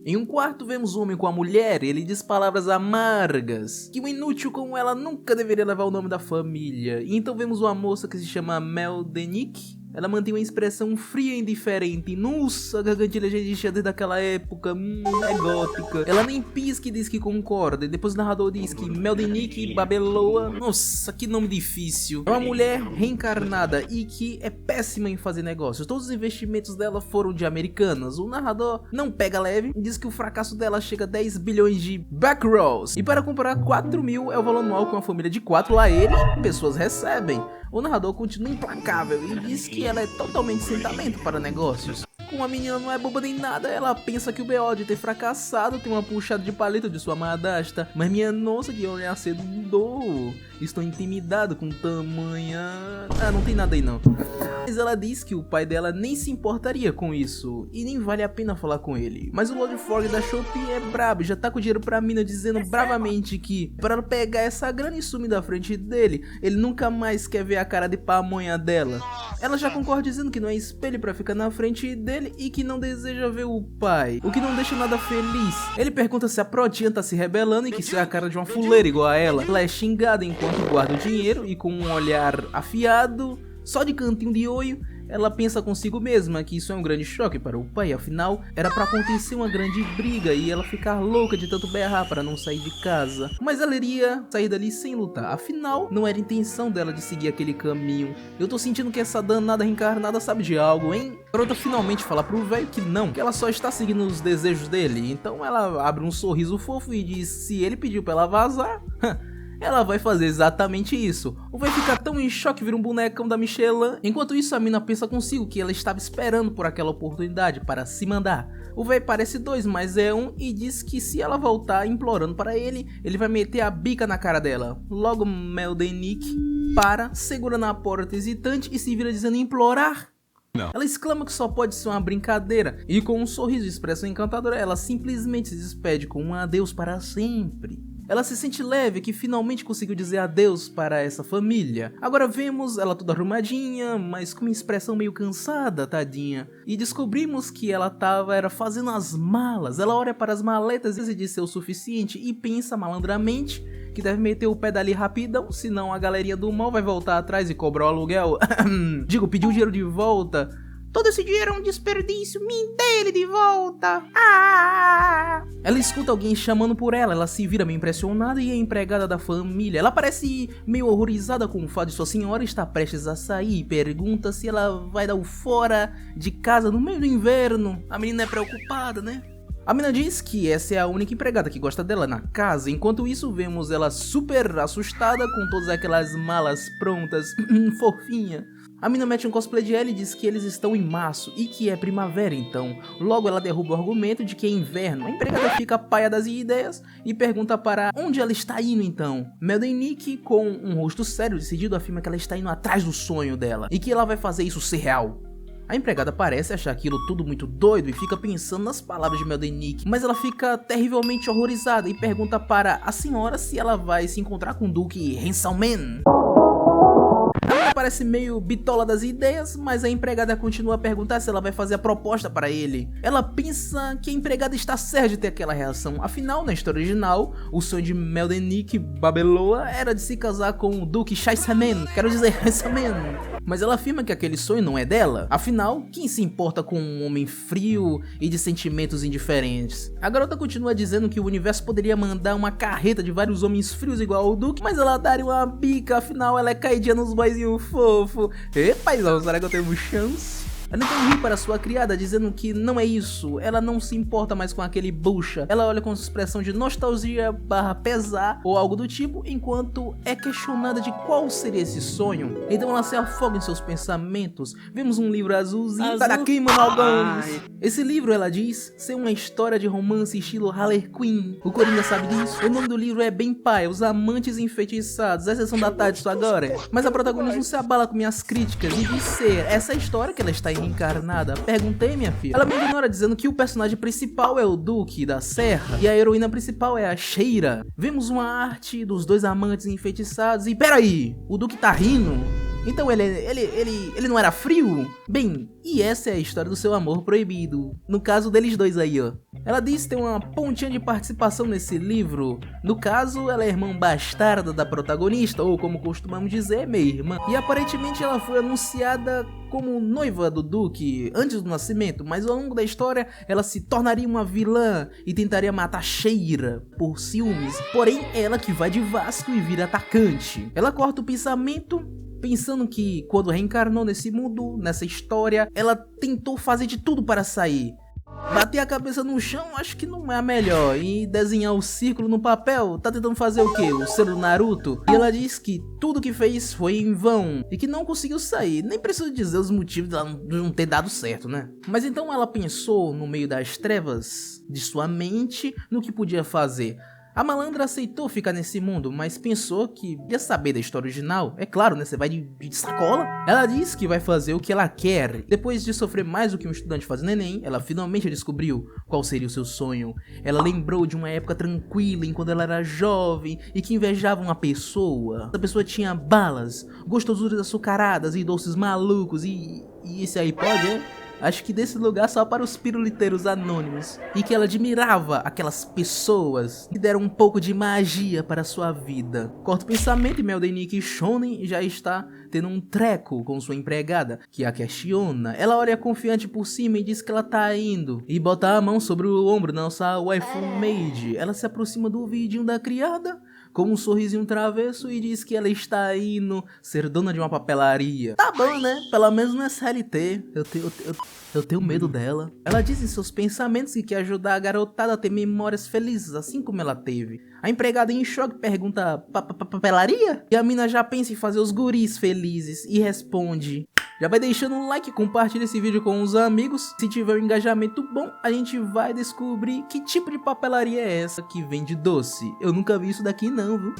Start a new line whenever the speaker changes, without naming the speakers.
Em um quarto vemos um homem com a mulher, ele diz palavras amargas, que o inútil como ela nunca deveria levar o nome da família. E então vemos uma moça que se chama Meldenik. Ela mantém uma expressão fria e indiferente. Nossa, a gargantilha já existia desde aquela época. É gótica. Ela nem pisca e diz que concorda. E depois o narrador diz que Meldenik Babeloa. Nossa, que nome difícil. É uma mulher reencarnada e que é péssima em fazer negócios. Todos os investimentos dela foram de americanas. O narrador não pega leve e diz que o fracasso dela chega a 10 bilhões de backrolls. E para comprar 4 mil é o valor anual com a família de 4. Lá ele, pessoas recebem. O narrador continua implacável e diz que ela é totalmente sem talento para negócios. Como a menina não é boba nem nada, ela pensa que o BO de ter fracassado tem uma puxada de palito de sua madrasta. Mas minha nossa, que olhar cedo mudou. Estou intimidado com tamanha... Ah, não tem nada aí não. Mas ela diz que o pai dela nem se importaria com isso e nem vale a pena falar com ele. Mas o Lord Frog da Shopee é brabo, já tá com dinheiro pra mina dizendo bravamente que para ela pegar essa grana e sumir da frente dele, ele nunca mais quer ver a cara de pamonha dela. Ela já concorda dizendo que não é espelho pra ficar na frente dele e que não deseja ver o pai, o que não deixa nada feliz. Ele pergunta se a Protinha tá se rebelando e que isso é a cara de uma fuleira igual a ela. Ela é xingada enquanto guarda o dinheiro e com um olhar afiado, só de cantinho de olho, ela pensa consigo mesma que isso é um grande choque para o pai, afinal, era para acontecer uma grande briga e ela ficar louca de tanto berrar para não sair de casa. Mas ela iria sair dali sem lutar, afinal, não era intenção dela de seguir aquele caminho. Eu tô sentindo que essa danada reencarnada sabe de algo, hein? A garota finalmente fala pro velho que não, que ela só está seguindo os desejos dele, então ela abre um sorriso fofo e diz se ele pediu pra ela vazar... ela vai fazer exatamente isso. O vai ficar tão em choque, vira um bonecão da Michelin. Enquanto isso, a mina pensa consigo que ela estava esperando por aquela oportunidade para se mandar. O véi parece 2, mas é 1 e diz que se ela voltar implorando para ele, ele vai meter a bica na cara dela. Logo Meldenik para, segura na porta hesitante e se vira dizendo implorar. Não. Ela exclama que só pode ser uma brincadeira e com um sorriso e expressão encantadora, ela simplesmente se despede com um adeus para sempre. Ela se sente leve que finalmente conseguiu dizer adeus para essa família. Agora vemos ela toda arrumadinha, mas com uma expressão meio cansada, tadinha. E descobrimos que ela era fazendo as malas. Ela olha para as maletas e diz ser o suficiente e pensa malandramente que deve meter o pé dali rapidão, senão a galerinha do mal vai voltar atrás e cobrar o aluguel. Digo, pedir o dinheiro de volta. Todo esse dinheiro é um desperdício, me dê ele de volta. Ela escuta alguém chamando por ela, ela se vira meio impressionada e é empregada da família. Ela parece meio horrorizada com o fato de sua senhora estar prestes a sair e pergunta se ela vai dar o fora de casa no meio do inverno. A menina é preocupada, né? A menina diz que essa é a única empregada que gosta dela na casa, enquanto isso vemos ela super assustada com todas aquelas malas prontas, fofinha. A mina mete um cosplay de ela e diz que eles estão em março e que é primavera então. Logo ela derruba o argumento de que é inverno. A empregada fica paia das ideias e pergunta para onde ela está indo então. Meldenik, com um rosto sério decidido, afirma que ela está indo atrás do sonho dela e que ela vai fazer isso ser real. A empregada parece achar aquilo tudo muito doido e fica pensando nas palavras de Meldenik, mas ela fica terrivelmente horrorizada e pergunta para a senhora se ela vai se encontrar com o Duque Henselman. Ela parece meio bitola das ideias, mas a empregada continua a perguntar se ela vai fazer a proposta para ele. Ela pensa que a empregada está certa de ter aquela reação, afinal, na história original, o sonho de Meldenik Babeloa era de se casar com o Duque Scheisseman, quero dizer, Henselman. Mas ela afirma que aquele sonho não é dela, afinal, quem se importa com um homem frio e de sentimentos indiferentes? A garota continua dizendo que o universo poderia mandar uma carreta de vários homens frios igual ao Duque, mas ela daria uma bica, afinal ela é caidinha nos boizinhos fofo. E paizão, será que eu tenho chance? Ela então ri para sua criada, dizendo que não é isso, ela não se importa mais com aquele bucha. Ela olha com expressão de nostalgia / pesar ou algo do tipo, enquanto é questionada de qual seria esse sonho. Então ela se afoga em seus pensamentos. Vemos um livro azulzinho, tá daqui, mano. Esse livro, ela diz, ser uma história de romance estilo Harlequin. O Coringa sabe disso. O nome do livro é Bem Pai, Os Amantes Enfeitiçados, a sessão da tarde isso agora. Mas a protagonista não se abala com minhas críticas e diz ser essa história que ela está reencarnada. Perguntei, minha filha. Ela me ignora dizendo que o personagem principal é o Duque da Serra e a heroína principal é a Sheira. Vemos uma arte dos dois amantes enfeitiçados e peraí, o Duque tá rindo? Então ele não era frio? Bem, e essa é a história do seu amor proibido. No caso deles dois aí, ó. Ela diz ter uma pontinha de participação nesse livro. No caso, ela é irmã bastarda da protagonista, ou como costumamos dizer, meia-irmã. E aparentemente ela foi anunciada como noiva do Duque antes do nascimento, mas ao longo da história ela se tornaria uma vilã e tentaria matar Sheira por ciúmes. Porém, ela que vai de Vasco e vira atacante. Ela corta o pensamento, pensando que quando reencarnou nesse mundo, nessa história, ela tentou fazer de tudo para sair. Bater a cabeça no chão acho que não é a melhor, e desenhar o círculo no papel, tá tentando fazer o quê? O selo do Naruto? E ela diz que tudo que fez foi em vão, e que não conseguiu sair. Nem preciso dizer os motivos dela não ter dado certo, né? Mas então ela pensou no meio das trevas de sua mente no que podia fazer. A malandra aceitou ficar nesse mundo, mas pensou que ia saber da história original. É claro, né? Você vai de sacola. Ela diz que vai fazer o que ela quer. Depois de sofrer mais do que um estudante fazendo Enem, ela finalmente descobriu qual seria o seu sonho. Ela lembrou de uma época tranquila, em quando ela era jovem e que invejava uma pessoa. Essa pessoa tinha balas, gostosuras açucaradas e doces malucos e esse aí pode, é? Acho que desse lugar só para os piruliteiros anônimos. E que ela admirava aquelas pessoas que deram um pouco de magia para sua vida. Corta o pensamento e Meldenik Shonen já está tendo um treco com sua empregada, que a questiona. Ela olha confiante por cima e diz que ela tá indo. E bota a mão sobre o ombro da nossa waifu maid. Ela se aproxima do vidinho da criada com um sorrisinho travesso e diz que ela está indo ser dona de uma papelaria. Tá bom, né? Pelo menos não é CLT. Eu tenho medo dela. Ela diz em seus pensamentos que quer ajudar a garotada a ter memórias felizes, assim como ela teve. A empregada em choque pergunta, papelaria? E a mina já pensa em fazer os guris felizes e responde... Já vai deixando um like, compartilha esse vídeo com os amigos. Se tiver um engajamento bom, a gente vai descobrir que tipo de papelaria é essa que vende doce. Eu nunca vi isso daqui não, viu?